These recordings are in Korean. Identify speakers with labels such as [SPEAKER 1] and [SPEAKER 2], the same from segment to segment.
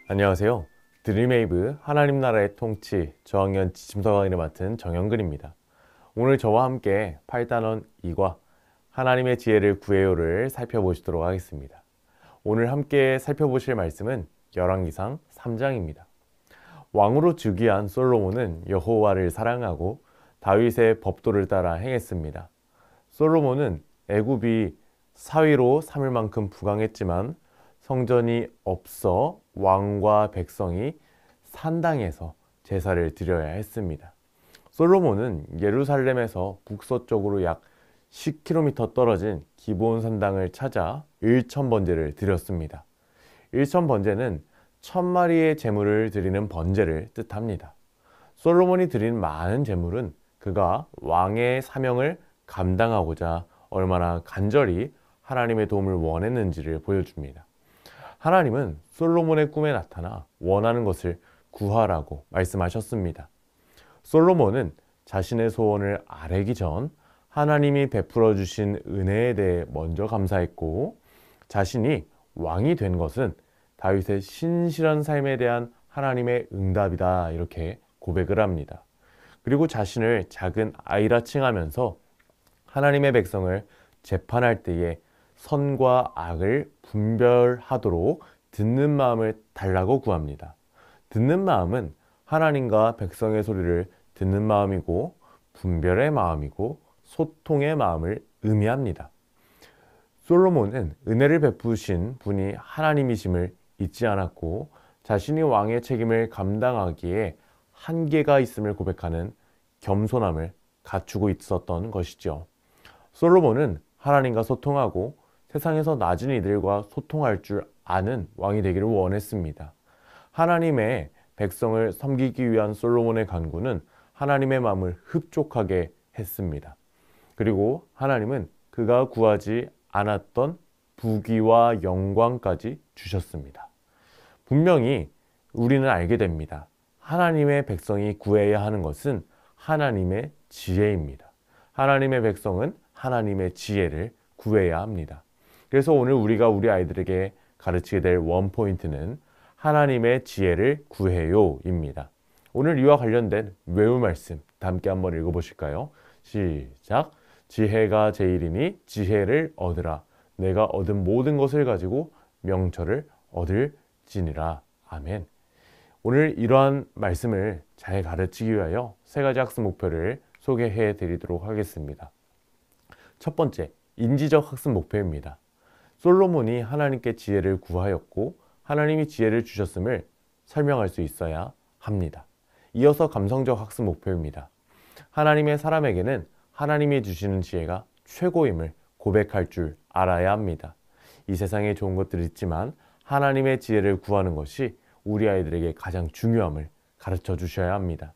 [SPEAKER 1] 안녕하세요. 드림웨이브 하나님 나라의 통치 저학년 지침서 강의를 맡은 정영근입니다. 오늘 저와 함께 8단원 2과 하나님의 지혜를 구해요를 살펴보시도록 하겠습니다. 오늘 함께 살펴보실 말씀은 열왕기상 3장입니다. 왕으로 즉위한 솔로몬은 여호와를 사랑하고 다윗의 법도를 따라 행했습니다. 솔로몬은 애굽이 사위로 삼을 만큼 부강했지만 성전이 없어 왕과 백성이 산당에서 제사를 드려야 했습니다. 솔로몬은 예루살렘에서 북서쪽으로 약 10km 떨어진 기브온 산당을 찾아 일천번제를 드렸습니다. 일천번제는 1000마리의 제물을 드리는 번제를 뜻합니다. 솔로몬이 드린 많은 제물은 그가 왕의 사명을 감당하고자 얼마나 간절히 하나님의 도움을 원했는지를 보여줍니다. 하나님은 솔로몬의 꿈에 나타나 원하는 것을 구하라고 말씀하셨습니다. 솔로몬은 자신의 소원을 아뢰기 전 하나님이 베풀어 주신 은혜에 대해 먼저 감사했고, 자신이 왕이 된 것은 다윗의 신실한 삶에 대한 하나님의 응답이다, 이렇게 고백을 합니다. 그리고 자신을 작은 아이라 칭하면서 하나님의 백성을 재판할 때에 선과 악을 분별하도록 듣는 마음을 달라고 구합니다. 듣는 마음은 하나님과 백성의 소리를 듣는 마음이고, 분별의 마음이고, 소통의 마음을 의미합니다. 솔로몬은 은혜를 베푸신 분이 하나님이심을 잊지 않았고, 자신이 왕의 책임을 감당하기에 한계가 있음을 고백하는 겸손함을 갖추고 있었던 것이죠. 솔로몬은 하나님과 소통하고 세상에서 낮은 이들과 소통할 줄 아는 왕이 되기를 원했습니다. 하나님의 백성을 섬기기 위한 솔로몬의 간구는 하나님의 마음을 흡족하게 했습니다. 그리고 하나님은 그가 구하지 않았던 부귀와 영광까지 주셨습니다. 분명히 우리는 알게 됩니다. 하나님의 백성이 구해야 하는 것은 하나님의 지혜입니다. 하나님의 백성은 하나님의 지혜를 구해야 합니다. 그래서 오늘 우리가 우리 아이들에게 가르치게 될 원포인트는 하나님의 지혜를 구해요입니다. 오늘 이와 관련된 외울 말씀 함께 한번 읽어보실까요? 시작! 지혜가 제일이니 지혜를 얻으라. 내가 얻은 모든 것을 가지고 명철을 얻을지니라. 아멘. 오늘 이러한 말씀을 잘 가르치기 위하여 세 가지 학습 목표를 소개해 드리도록 하겠습니다. 첫 번째, 인지적 학습 목표입니다. 솔로몬이 하나님께 지혜를 구하였고 하나님이 지혜를 주셨음을 설명할 수 있어야 합니다. 이어서 감성적 학습 목표입니다. 하나님의 사람에게는 하나님이 주시는 지혜가 최고임을 고백할 줄 알아야 합니다. 이 세상에 좋은 것들이 있지만 하나님의 지혜를 구하는 것이 우리 아이들에게 가장 중요함을 가르쳐 주셔야 합니다.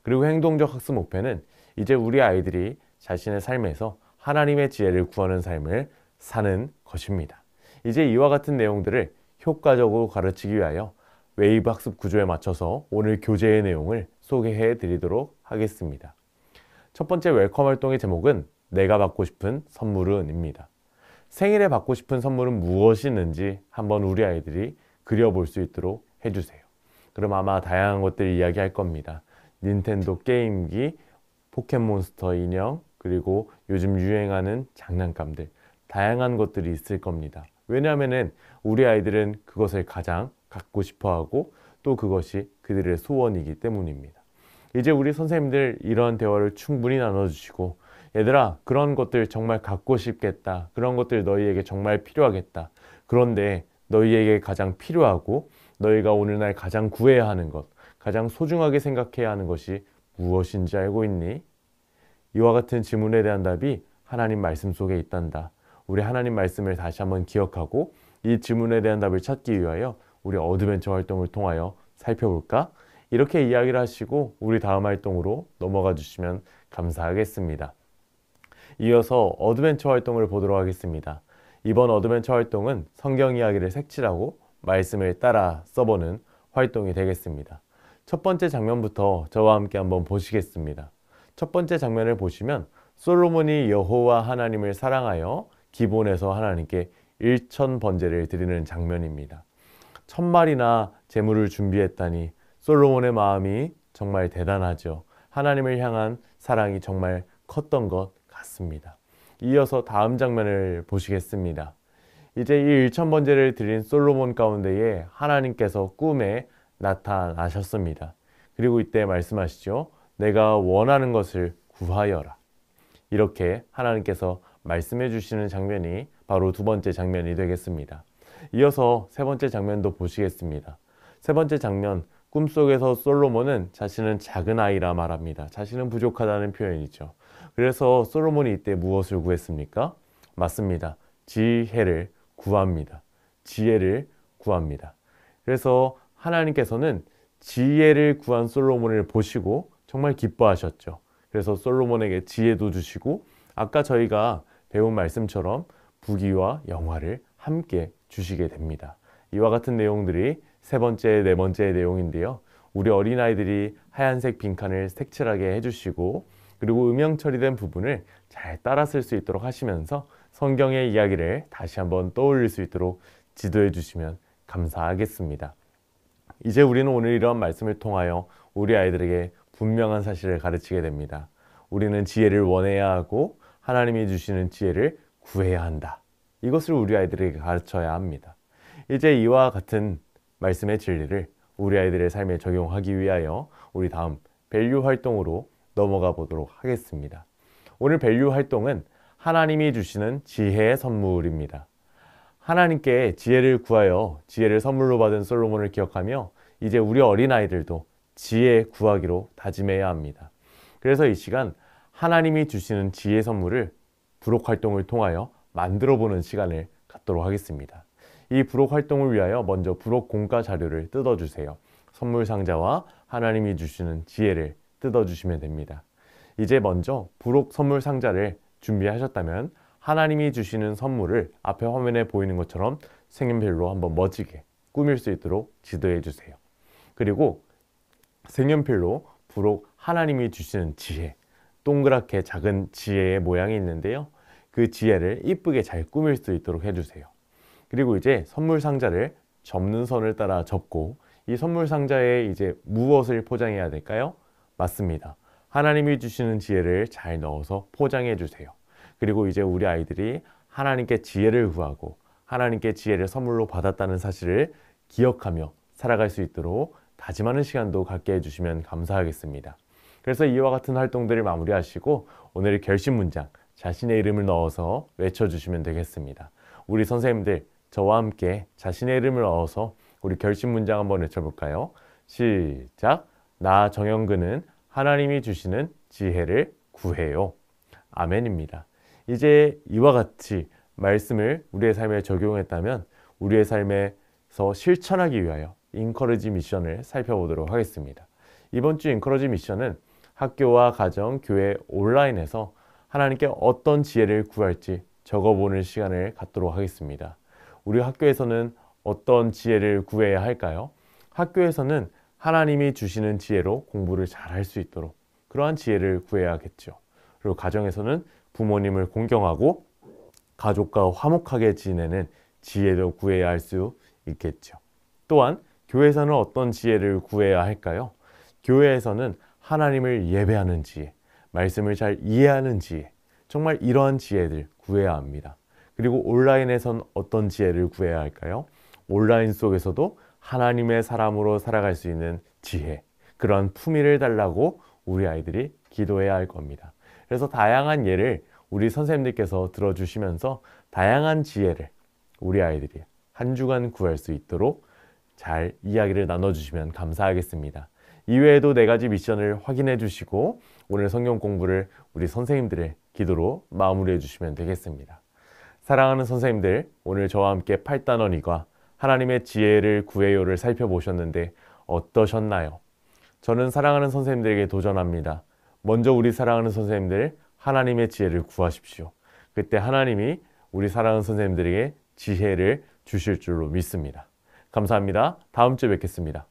[SPEAKER 1] 그리고 행동적 학습 목표는 이제 우리 아이들이 자신의 삶에서 하나님의 지혜를 구하는 삶을 사는 것입니다. 이제 이와 같은 내용들을 효과적으로 가르치기 위하여 웨이브 학습 구조에 맞춰서 오늘 교재의 내용을 소개해 드리도록 하겠습니다. 첫 번째 웰컴 활동의 제목은 내가 받고 싶은 선물은입니다. 생일에 받고 싶은 선물은 무엇이 있는지 한번 우리 아이들이 그려볼 수 있도록 해주세요. 그럼 아마 다양한 것들을 이야기할 겁니다. 닌텐도 게임기, 포켓몬스터 인형, 그리고 요즘 유행하는 장난감들, 다양한 것들이 있을 겁니다. 왜냐하면 우리 아이들은 그것을 가장 갖고 싶어하고 또 그것이 그들의 소원이기 때문입니다. 이제 우리 선생님들 이런 대화를 충분히 나눠주시고, 얘들아, 그런 것들 정말 갖고 싶겠다. 그런 것들 너희에게 정말 필요하겠다. 그런데 너희에게 가장 필요하고 너희가 오늘날 가장 구해야 하는 것, 가장 소중하게 생각해야 하는 것이 무엇인지 알고 있니? 이와 같은 질문에 대한 답이 하나님 말씀 속에 있단다. 우리 하나님 말씀을 다시 한번 기억하고 이 질문에 대한 답을 찾기 위하여 우리 어드벤처 활동을 통하여 살펴볼까? 이렇게 이야기를 하시고 우리 다음 활동으로 넘어가 주시면 감사하겠습니다. 이어서 어드벤처 활동을 보도록 하겠습니다. 이번 어드벤처 활동은 성경 이야기를 색칠하고 말씀을 따라 써보는 활동이 되겠습니다. 첫 번째 장면부터 저와 함께 한번 보시겠습니다. 첫 번째 장면을 보시면 솔로몬이 여호와 하나님을 사랑하여 기브온에서 하나님께 일천 번제를 드리는 장면입니다. 1000마리나 재물을 준비했다니 솔로몬의 마음이 정말 대단하죠. 하나님을 향한 사랑이 정말 컸던 것 같습니다. 이어서 다음 장면을 보시겠습니다. 이제 이 1000번제를 드린 솔로몬 가운데에 하나님께서 꿈에 나타나셨습니다. 그리고 이때 말씀하시죠. 내가 원하는 것을 구하여라. 이렇게 하나님께서 말씀해 주시는 장면이 바로 두 번째 장면이 되겠습니다. 이어서 세 번째 장면도 보시겠습니다. 세 번째 장면, 꿈속에서 솔로몬은 자신은 작은 아이라 말합니다. 자신은 부족하다는 표현이죠. 그래서 솔로몬이 이때 무엇을 구했습니까? 맞습니다. 지혜를 구합니다. 지혜를 구합니다. 그래서 하나님께서는 지혜를 구한 솔로몬을 보시고 정말 기뻐하셨죠. 그래서 솔로몬에게 지혜도 주시고 아까 저희가 배운 말씀처럼 부귀와 영화를 함께 주시게 됩니다. 이와 같은 내용들이 세 번째, 네 번째 내용인데요. 우리 어린아이들이 하얀색 빈칸을 색칠하게 해주시고 그리고 음영 처리된 부분을 잘 따라 쓸 수 있도록 하시면서 성경의 이야기를 다시 한번 떠올릴 수 있도록 지도해 주시면 감사하겠습니다. 이제 우리는 오늘 이러한 말씀을 통하여 우리 아이들에게 분명한 사실을 가르치게 됩니다. 우리는 지혜를 원해야 하고 하나님이 주시는 지혜를 구해야 한다. 이것을 우리 아이들에게 가르쳐야 합니다. 이제 이와 같은 말씀의 진리를 우리 아이들의 삶에 적용하기 위하여 우리 다음 밸류 활동으로 넘어가 보도록 하겠습니다. 오늘 밸류 활동은 하나님이 주시는 지혜의 선물입니다. 하나님께 지혜를 구하여 지혜를 선물로 받은 솔로몬을 기억하며 이제 우리 어린아이들도 지혜 구하기로 다짐해야 합니다. 그래서 이 시간 하나님이 주시는 지혜 선물을 부록 활동을 통하여 만들어 보는 시간을 갖도록 하겠습니다. 이 부록 활동을 위하여 먼저 부록 공과 자료를 뜯어 주세요. 선물 상자와 하나님이 주시는 지혜를 뜯어 주시면 됩니다. 이제 먼저 부록 선물 상자를 준비하셨다면 하나님이 주시는 선물을 앞에 화면에 보이는 것처럼 색연필로 한번 멋지게 꾸밀 수 있도록 지도해 주세요. 그리고 색연필로 부록 하나님이 주시는 지혜, 동그랗게 작은 지혜의 모양이 있는데요. 그 지혜를 이쁘게 잘 꾸밀 수 있도록 해주세요. 그리고 이제 선물 상자를 접는 선을 따라 접고 이 선물 상자에 이제 무엇을 포장해야 될까요? 맞습니다. 하나님이 주시는 지혜를 잘 넣어서 포장해 주세요. 그리고 이제 우리 아이들이 하나님께 지혜를 구하고 하나님께 지혜를 선물로 받았다는 사실을 기억하며 살아갈 수 있도록 다짐하는 시간도 갖게 해주시면 감사하겠습니다. 그래서 이와 같은 활동들을 마무리하시고 오늘 결심 문장 자신의 이름을 넣어서 외쳐주시면 되겠습니다. 우리 선생님들 저와 함께 자신의 이름을 넣어서 우리 결심 문장 한번 외쳐볼까요? 시작! 나 정영근은 하나님이 주시는 지혜를 구해요. 아멘입니다. 이제 이와 같이 말씀을 우리의 삶에 적용했다면 우리의 삶에서 실천하기 위하여 인커리지 미션을 살펴보도록 하겠습니다. 이번 주 인커리지 미션은 학교와 가정, 교회, 온라인에서 하나님께 어떤 지혜를 구할지 적어보는 시간을 갖도록 하겠습니다. 우리 학교에서는 어떤 지혜를 구해야 할까요? 학교에서는 하나님이 주시는 지혜로 공부를 잘 할 수 있도록 그러한 지혜를 구해야겠죠. 그리고 가정에서는 부모님을 공경하고 가족과 화목하게 지내는 지혜도 구해야 할 수 있겠죠. 또한 교회에서는 어떤 지혜를 구해야 할까요? 교회에서는 하나님을 예배하는 지혜, 말씀을 잘 이해하는 지혜, 정말 이러한 지혜들 구해야 합니다. 그리고 온라인에선 어떤 지혜를 구해야 할까요? 온라인 속에서도 하나님의 사람으로 살아갈 수 있는 지혜, 그런 품위를 달라고 우리 아이들이 기도해야 할 겁니다. 그래서 다양한 예를 우리 선생님들께서 들어주시면서 다양한 지혜를 우리 아이들이 한 주간 구할 수 있도록 잘 이야기를 나눠주시면 감사하겠습니다. 이외에도 4가지 미션을 확인해 주시고 오늘 성경 공부를 우리 선생님들의 기도로 마무리해 주시면 되겠습니다. 사랑하는 선생님들, 오늘 저와 함께 8단원이과 하나님의 지혜를 구해요를 살펴보셨는데 어떠셨나요? 저는 사랑하는 선생님들에게 도전합니다. 먼저 우리 사랑하는 선생님들 하나님의 지혜를 구하십시오. 그때 하나님이 우리 사랑하는 선생님들에게 지혜를 주실 줄로 믿습니다. 감사합니다. 다음 주에 뵙겠습니다.